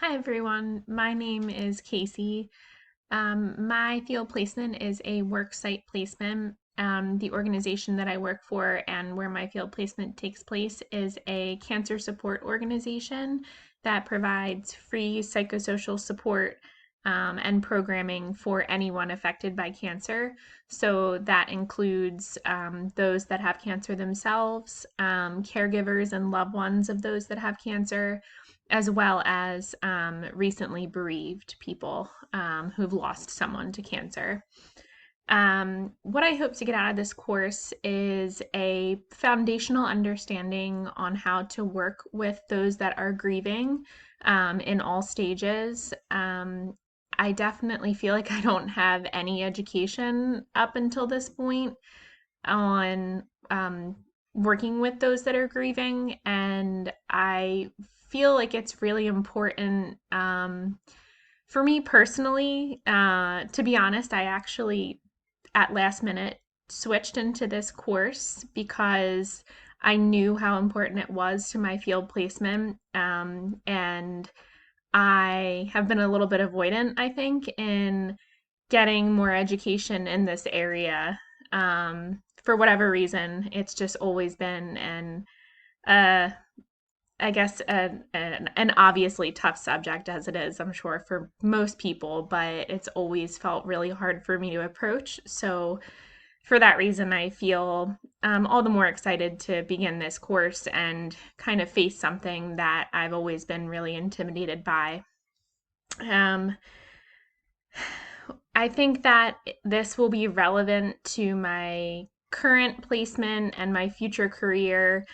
Hi everyone, my name is Casey. My field placement is a work site placement. The organization that I work for and where my field placement takes place is a cancer support organization that provides free psychosocial support and programming for anyone affected by cancer. So that includes those that have cancer themselves, caregivers and loved ones of those that have cancer, as well as recently bereaved people who've lost someone to cancer. What I hope to get out of this course is a foundational understanding on how to work with those that are grieving in all stages. I definitely feel like I don't have any education up until this point on working with those that are grieving, and I feel like it's really important for me personally. To be honest, I actually at last minute switched into this course because I knew how important it was to my field placement. And I have been a little bit avoidant, I think, in getting more education in this area. For whatever reason, it's just always been uh, I guess, an obviously tough subject as it is, I'm sure, for most people, but it's always felt really hard for me to approach. So, for that reason, I feel all the more excited to begin this course and kind of face something that I've always been really intimidated by. Um, I think that this will be relevant to my current placement and my future career,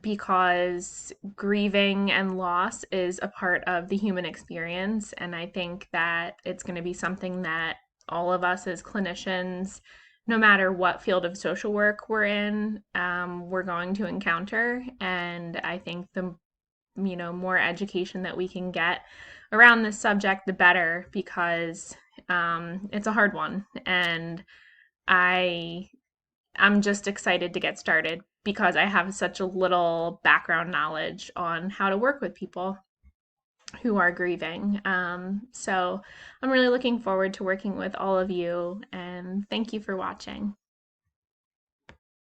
because grieving and loss is a part of the human experience. And I think that it's going to be something that all of us as clinicians, no matter what field of social work we're in, we're going to encounter. And I think the more education that we can get around this subject, the better, because it's a hard one. And I I'm just excited to get started because I have such a little background knowledge on how to work with people who are grieving. So I'm really looking forward to working with all of you, and thank you for watching.